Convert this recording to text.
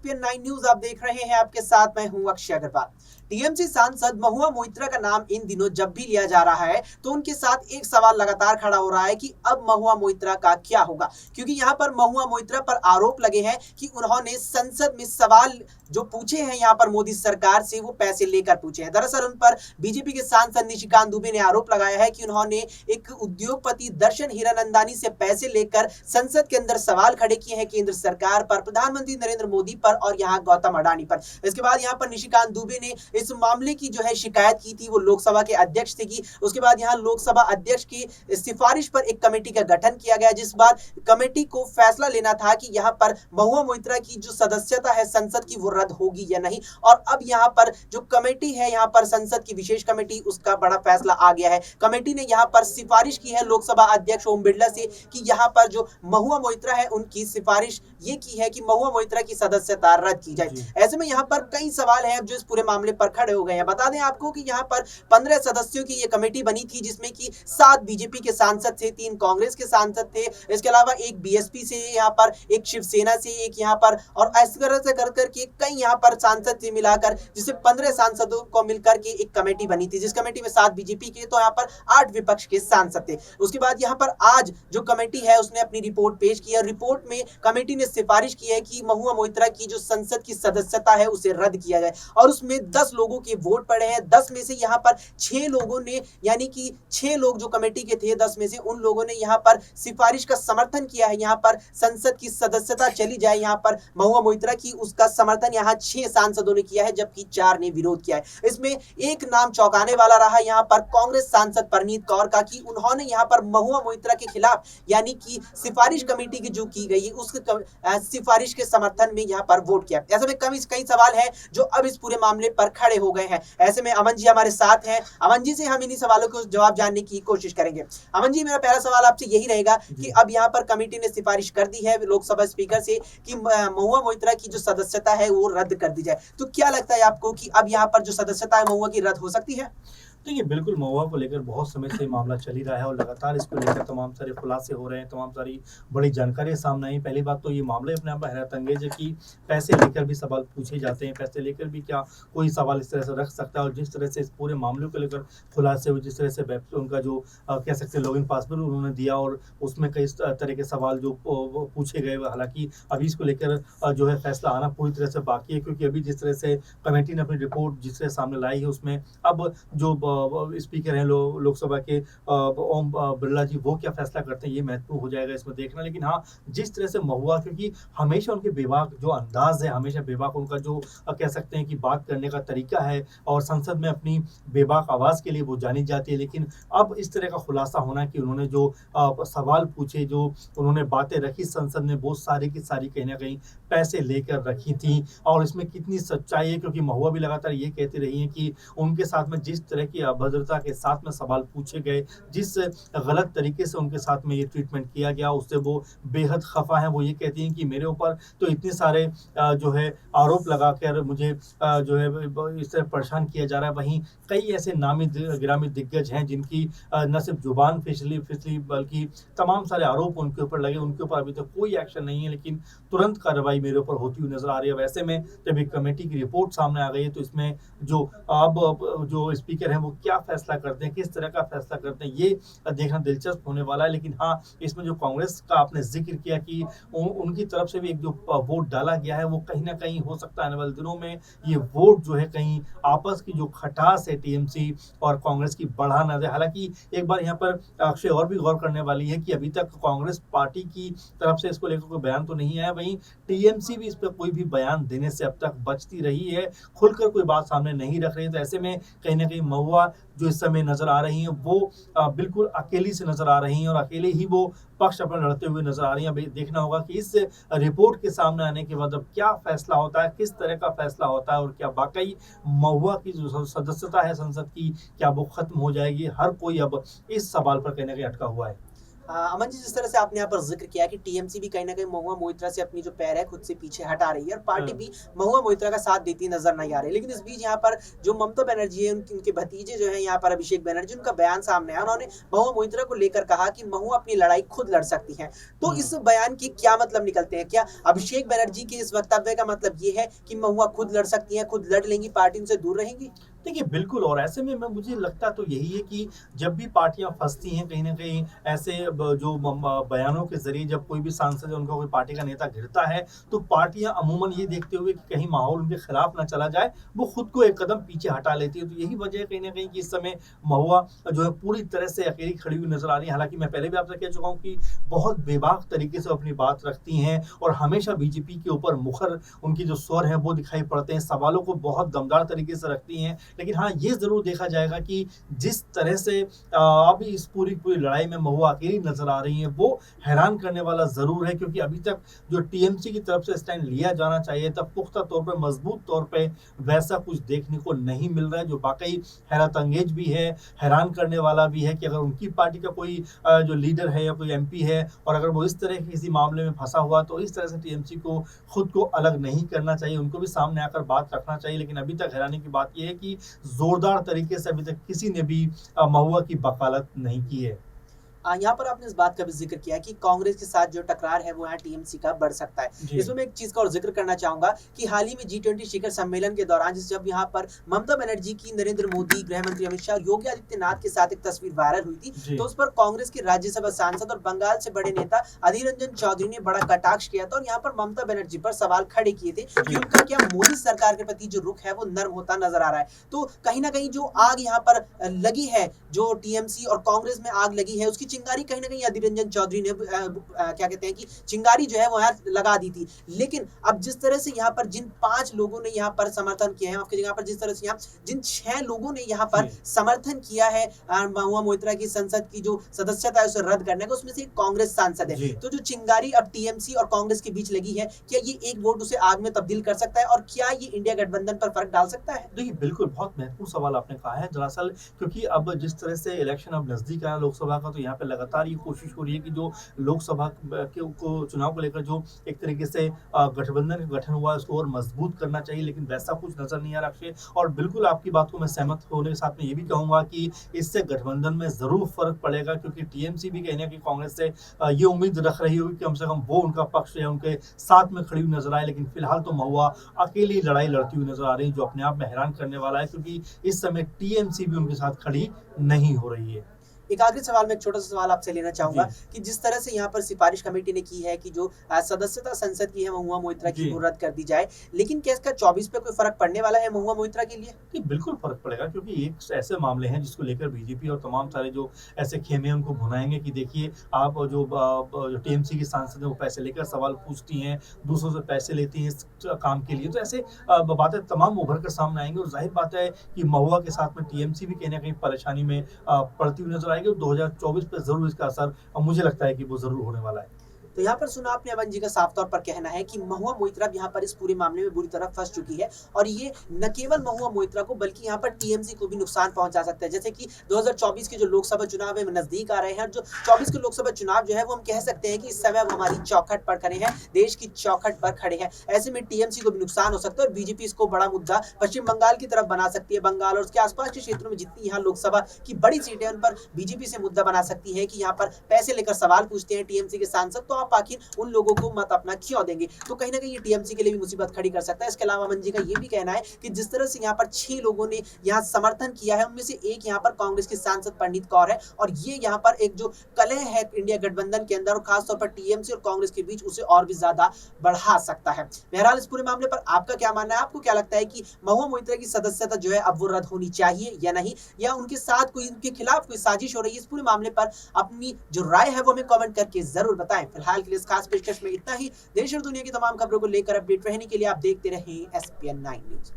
ESPN 9 news आप देख रहे हैं। आपके साथ मैं हूं अक्षय अग्रवाल। टीएमसी सांसद महुआ मोइत्रा का नाम इन दिनों जब भी लिया जा रहा है तो उनके साथ एक सवाल लगातार खड़ा हो रहा है कि अब महुआ मोइत्रा का क्या होगा, क्योंकि यहां पर महुआ मोइत्रा पर आरोप लगे हैं कि उन्होंने संसद में सवाल जो पूछे हैं यहां पर मोदी सरकार से, वो पैसे लेकर पूछे हैं। दरअसल उन पर बीजेपी के सांसद निशिकांत दुबे ने आरोप लगाया है कि उन्होंने एक उद्योगपति दर्शन हीरानंदानी से पैसे लेकर संसद के अंदर सवाल खड़े किए हैं केंद्र सरकार पर, प्रधानमंत्री नरेंद्र मोदी पर और यहां गौतम अडानी पर। इसके बाद यहां पर निशिकांत दुबे ने इस मामले की जो है शिकायत की थी, वो लोकसभा के अध्यक्ष से की। उसके बाद यहां लोकसभा अध्यक्ष की सिफारिश पर एक कमेटी का गठन किया गया, जिस बार कमेटी को फैसला लेना था कि यहां पर महुआ मोइत्रा की जो सदस्यता है संसद की वो रद्द होगी या नहीं। और अब यहां पर जो कमेटी है, यहां पर संसद की विशेष कमेटी, उसका बड़ा फैसला आ गया है। कमेटी ने यहां पर सिफारिश की है लोकसभा अध्यक्ष ओम बिरला से कि यहां पर जो महुआ मोइत्रा है उनकी सिफारिश ये की है कि महुआ मोइत्रा की सदस्यता रद्द की जाए। ऐसे में यहां पर कई सवाल हैं जो इस पूरे मामले पर खड़े हो गए हैं। बता दें आपको कि यहां पर 15 सदस्यों की ये कमेटी बनी थी, जिसमें कि 7 बीजेपी के सांसद थे, 3 कांग्रेस के सांसद थे, इसके अलावा एक बीएसपी से यहां पर, एक शिवसेना से, एक यहां पर, और इस तरह से कर करके कई यहां पर सांसद से मिलाकर जिसे 15 सांसदों को मिलकर के एक कमेटी बनी थी, जिस कमेटी में 7 बीजेपी के तो यहां पर 8 विपक्ष के सांसद थे। उसके बाद यहां पर आज जो कमेटी है उसने अपनी रिपोर्ट पेश की है। रिपोर्ट में कमेटी ने सिफारिश की है कि महुआ मोइत्रा की जो संसद की सदस्यता है उसे रद्द किया जाए, और उसमें 10 लोगों के वोट पड़े हैं। 10 में से यहां पर 6 लोगों ने, यानी कि 6 लोग जो कमेटी के थे 10 में से, उन लोगों ने यहां पर सिफारिश का समर्थन किया है, यहां पर संसद की सदस्यता चली जाए यहां पर महुआ मोइत्रा की। उसका समर्थन यहां 6 सांसदों ने किया है, जबकि 4 ने विरोध किया है। इसमें एक नाम चौंकाने वाला रहा यहां पर कांग्रेस सांसद परनीत कौर का, कि उन्होंने यहां पर महुआ मोइत्रा के खिलाफ, यानी कि सिफारिश कमेटी की जो की गई है उस सिफारिश के समर्थन में यहां पर वोट किया। ऐसे में कई सवाल हैं जो अब इस पूरे मामले पर खड़े हो गए हैं। ऐसे में अमन जी हमारे साथ हैं। अमन जी से हम इन्हीं सवालों को जवाब जानने की कोशिश करेंगे। अमन जी, मेरा पहला सवाल आपसे यही रहेगा कि अब यहां पर कमेटी ने सिफारिश कर दी है लोकसभा स्पीकर से कि महुआ मोइत्रा की जो सदस्यता है वो रद्द कर दी जाए, तो क्या लगता है आपको कि अब यहां पर जो सदस्यता है महुआ की रद्द हो सकती है? देखिए, बिल्कुल महुआ को लेकर बहुत समय से मामला चल ही रहा है और लगातार इसको लेकर तमाम सारे खुलासे हो रहे हैं, तमाम सारी बड़ी जानकारियाँ सामने आई। पहली बात तो ये मामला अपने आप में हैरत-अंगेज़ है कि पैसे लेकर भी सवाल पूछे जाते हैं, पैसे लेकर भी क्या कोई सवाल इस तरह से रख सकता है। और जिस तरह से इस पूरे मामले को लेकर खुलासे हुए, जिस तरह से उनका जो कह सकते हैं लॉगिन पासवर्ड उन्होंने दिया और उसमें कई तरह के सवाल जो वो पूछे गए। हालाँकि अभी इसको लेकर जो है फैसला आना पूरी तरह से बाकी है, क्योंकि अभी जिस तरह से कमेटी ने अपनी रिपोर्ट जिस तरह सामने लाई है, उसमें अब जो स्पीकर हैं लोकसभा के ओम बिरला जी, वो क्या फैसला करते हैं ये महत्वपूर्ण हो जाएगा इसमें देखना। लेकिन हाँ, जिस तरह से महुआ, क्योंकि हमेशा उनके बेबाक जो अंदाज है, हमेशा बेबाक उनका जो कह सकते हैं कि बात करने का तरीका है, और संसद में अपनी बेबाक आवाज़ के लिए वो जानी जाती है। लेकिन अब इस तरह का खुलासा होना कि उन्होंने जो सवाल पूछे, जो उन्होंने बातें रखी संसद में, वो सारी की सारी कहीं न कहीं पैसे लेकर रखी थी। और इसमें कितनी सच्चाई है, क्योंकि महुआ भी लगातार ये कहती रही हैं कि उनके साथ में जिस तरह की अभद्रता के साथ में सवाल पूछे गए, जिस गलत तरीके से उनके साथ में ये ट्रीटमेंट किया गया, उससे वो बेहद खफा हैं। वो ये कहती हैं कि मेरे ऊपर तो इतने सारे जो है आरोप लगाकर मुझे जो है इस तरह परेशान किया जा रहा है। वहीं कई ऐसे नामी गिरामी दिग्गज हैं जिनकी न सिर्फ जुबान फिसली बल्कि तमाम सारे आरोप उनके ऊपर लगे, उनके ऊपर अभी तक कोई एक्शन नहीं है, लेकिन तुरंत कार्रवाई मेरे ऊपर होती हुई नजर आ रही है। वैसे में जब एक कमेटी की रिपोर्ट सामने आ गई है, तो इसमें जो अब जो स्पीकर हैं वो क्या फैसला करते हैं, किस तरह का फैसला करते हैं, ये देखना दिलचस्प होने वाला है। लेकिन हाँ, इसमें जो कांग्रेस का आपने जिक्र किया कि उनकी तरफ से भी एक जो वोट डाला गया है, वो कहीं ना कहीं हो सकता है आने वाले दिनों में ये वोट जो है कहीं आपस की जो खटास है टीएमसी और कांग्रेस की बढ़ा ना दे। हालांकि एक बार यहाँ पर अक्षय और भी गौर करने वाली है कि अभी तक कांग्रेस पार्टी की तरफ से इसको लेकर कोई बयान तो नहीं आया, वहीं टीएमसी भी इस पर कोई भी बयान देने से अब तक बचती रही है, खुलकर कोई बात सामने नहीं रख रही है। तो ऐसे में कहीं ना कहीं महुआ जो इस समय नजर आ रही हैं, वो बिल्कुल अकेली से नजर आ रही हैं और अकेले ही वो पक्ष अपना लड़ते हुए नजर आ रही हैं। अभी देखना होगा कि इस रिपोर्ट के सामने आने के बाद अब क्या फैसला होता है, किस तरह का फैसला होता है, और क्या वाकई महुआ की जो सदस्यता है संसद की, क्या वो खत्म हो जाएगी। हर कोई अब इस सवाल पर कहीं ना कहीं अटका हुआ है। अमन जी, जिस तरह से आपने यहाँ पर जिक्र किया कि टीएमसी भी कहीं ना कहीं महुआ मोइत्रा से अपनी जो पैर है खुद से पीछे हटा रही है और पार्टी हाँ। भी महुआ मोइत्रा का साथ देती नजर नहीं आ रही, लेकिन इस बीच यहाँ पर जो ममता बनर्जी है उनके भतीजे जो है यहाँ पर अभिषेक बनर्जी, उनका बयान सामने आया। उन्होंने महुआ मोइत्रा को लेकर कहा कि महुआ अपनी लड़ाई खुद लड़ सकती है। तो इस बयान के क्या मतलब निकलते हैं? क्या अभिषेक बनर्जी के इस वक्तव्य का मतलब ये है कि महुआ खुद लड़ सकती है, खुद लड़ लेंगी, पार्टी उनसे दूर रहेंगी? देखिए, बिल्कुल। और ऐसे में मुझे लगता तो यही है कि जब भी पार्टियाँ फँसती हैं कहीं न कहीं ऐसे जो बयानों के ज़रिए, जब कोई भी सांसद या उनका कोई पार्टी का नेता घिरता है, तो पार्टियाँ अमूमन ये देखते हुए कि कहीं माहौल उनके खिलाफ ना चला जाए, वो खुद को एक कदम पीछे हटा लेती है। तो यही वजह है कहीं न कहीं कि इस समय महुआ जो है पूरी तरह से अकेली खड़ी हुई नज़र आ रही है। हालाँकि मैं पहले भी आपसे कह चुका हूँ कि बहुत बेबाक तरीके से अपनी बात रखती हैं और हमेशा बीजेपी के ऊपर मुखर उनके जो स्वर हैं वो दिखाई पड़ते हैं, सवालों को बहुत दमदार तरीके से रखती हैं। लेकिन हाँ, ये ज़रूर देखा जाएगा कि जिस तरह से अभी इस पूरी लड़ाई में महुआ अकेली नज़र आ रही हैं, वो हैरान करने वाला ज़रूर है, क्योंकि अभी तक जो टीएमसी की तरफ से स्टैंड लिया जाना चाहिए था, पुख्ता तौर पे, मज़बूत तौर पे वैसा कुछ देखने को नहीं मिल रहा है, जो वाक़ई हैरत अंगेज भी है, हैरान करने वाला भी है कि अगर उनकी पार्टी का कोई जो लीडर है या कोई एमपी है और अगर वो इस तरह के किसी मामले में फँसा हुआ, तो इस तरह से टीएमसी को खुद को अलग नहीं करना चाहिए, उनको भी सामने आकर बात रखना चाहिए। लेकिन अभी तक हैरानी की बात ये है कि जोरदार तरीके से अभी तक किसी ने भी महुआ की वकालत नहीं की है। यहाँ पर आपने इस बात का भी जिक्र किया कि कांग्रेस के साथ जो टकरार है वो यहाँ टीएमसी का बढ़ सकता है। जी। इसमें मैं एक चीज का और जिक्र करना चाहूंगा कि हाल ही में G20 शिखर सम्मेलन के दौरान जब यहाँ पर ममता बनर्जी की नरेंद्र मोदी, गृह मंत्री अमित शाह, योगी आदित्यनाथ के साथ एक तस्वीर वायरल हुई थी, तो उस पर कांग्रेस के राज्यसभा सांसद और बंगाल से बड़े नेता अधीर रंजन चौधरी ने बड़ा कटाक्ष किया था और यहाँ पर ममता बनर्जी पर सवाल खड़े किए थे कि उनका क्या मोदी सरकार के प्रति जो रुख है वो नर्म होता नजर आ रहा है। तो कहीं ना कहीं जो आग यहाँ पर लगी है, जो टीएमसी और कांग्रेस में आग लगी है, उसकी चिंगारी कहीं ना कहीं अधीर रंजन चौधरी ने क्या कहते हैं कि चिंगारी जो है वो यहाँ लगा दी थी। लेकिन अब जिस तरह से यहाँ पर जिन 5 लोगों ने यहाँ पर समर्थन किया है, आपके जगह पर जिस तरह से यहाँ जिन 6 लोगों ने यहाँ पर समर्थन किया है महुआ मोइत्रा की संसद की जो सदस्यता है उसे रद्द करने का, उसमें से एक कांग्रेस सांसद है। तो जो चिंगारी अब टीएमसी और कांग्रेस के बीच लगी है, क्या ये एक वोट उसे आग में तब्दील कर सकता है और क्या ये इंडिया गठबंधन पर फर्क डाल सकता है? देखिए, बिल्कुल, बहुत महत्वपूर्ण सवाल आपने कहा है दरअसल, क्योंकि अब जिस तरह से इलेक्शन अब नज़दीक आया लोकसभा का, तो यहाँ पे लगातार ये कोशिश हो रही है कि जो लोकसभा को चुनाव को लेकर जो एक तरीके से गठबंधन का गठन हुआ है उसको और मजबूत करना चाहिए, लेकिन वैसा कुछ नजर नहीं आ रहा अक्षय। और बिल्कुल आपकी बात को मैं सहमत होने के साथ में ये भी कहूंगा कि इससे गठबंधन में जरूर फर्क पड़ेगा, क्योंकि टीएमसी भी कहीं ना कहीं कांग्रेस से ये उम्मीद रख रही होगी कि कम से कम वो उनका पक्ष है, उनके साथ में खड़ी हुई नजर आए। लेकिन फिलहाल तो महुआ अकेली लड़ाई लड़ती हुई नजर आ रही है, जो अपने आप में हैरान करने वाला है, क्योंकि इस समय टीएमसी भी उनके साथ खड़ी नहीं हो रही है। एक आखिरी सवाल में एक छोटा सा सवाल आपसे लेना चाहूंगा कि जिस तरह से यहाँ पर सिफारिश कमेटी ने की है कि जो सदस्यता संसद की है महुआ मोइत्रा की वो रद्द कर दी जाए, लेकिन क्या इसका 24 पे कोई फर्क पड़ने वाला है महुआ मोइत्रा के लिए? कि बिल्कुल फर्क पड़ेगा, क्योंकि एक ऐसे मामले हैं जिसको लेकर बीजेपी और तमाम सारे जो ऐसे खेमे हैं उनको भुनाएंगे कि देखिए आप जो टीएमसी की सांसद है वो पैसे लेकर सवाल पूछती हैं, दूसरों से पैसे लेती हैं इस काम के लिए। तो ऐसे बातें तमाम उभर कर सामने आएंगे और जाहिर बात है कि महुआ के साथ में टीएमसी भी कहीं ना कहीं परेशानी में पड़ती हुई नजर आएगी और 2024 पे जरूर इसका असर मुझे लगता है कि वो जरूर होने वाला है। तो यहाँ पर सुना आपने अमन जी का साफ तौर पर कहना है कि महुआ मोइत्रा यहाँ पर इस पूरे मामले में बुरी तरह फंस चुकी है और ये न केवल महुआ मोइत्रा को बल्कि यहाँ पर टीएमसी को भी नुकसान पहुंचा सकता है। जैसे कि 2024 के जो लोकसभा चुनाव है नजदीक आ रहे हैं और जो 24 के लोकसभा चुनाव जो है वो हम कह सकते हैं कि इस समय वो हमारी चौखट पर खड़े हैं, देश की चौखट पर खड़े हैं। ऐसे में टीएमसी को भी नुकसान हो सकता है और बीजेपी इसको बड़ा मुद्दा पश्चिम बंगाल की तरफ बना सकती है। बंगाल और उसके आसपास के क्षेत्रों में जितनी यहाँ लोकसभा की बड़ी सीटें उन पर बीजेपी से मुद्दा बना सकती है कि यहाँ पर पैसे लेकर सवाल पूछते हैं टीएमसी के सांसद, तो आप आखिर उन लोगों को मत अपना क्यों देंगे? तो कहीं ना कहीं ये टीएमसी के लिए भी मुसीबत खड़ी कर सकता है। इसके अलावा अमन जी का ये भी कहना है कि जिस तरह से यहाँ पर 6 लोगों ने यहाँ समर्थन किया है उनमें से एक यहाँ पर कांग्रेस की सांसद पंडित कौर है और ये यहाँ पर एक जो कलह है इंडिया गठबंधन के अंदर और खासतौर पर टीएमसी और कांग्रेस के बीच उसे और भी ज्यादा बढ़ा सकता है। बहरहाल इस पूरे मामले पर आपका क्या मानना है? आपको क्या लगता है कि महुआ मोइत्रा की सदस्यता जो है अब वो रद्द होनी चाहिए या नहीं, या उनके साथ कोई उनके खिलाफ कोई साजिश हो रही है? इस पूरे मामले पर अपनी जो राय है वो हमें कमेंट करके जरूर बताएं। फिलहाल के लिए इस खास पेशकश में इतना ही। देश और दुनिया की तमाम खबरों को लेकर अपडेट रहने के लिए आप देखते रहें SPN9 न्यूज।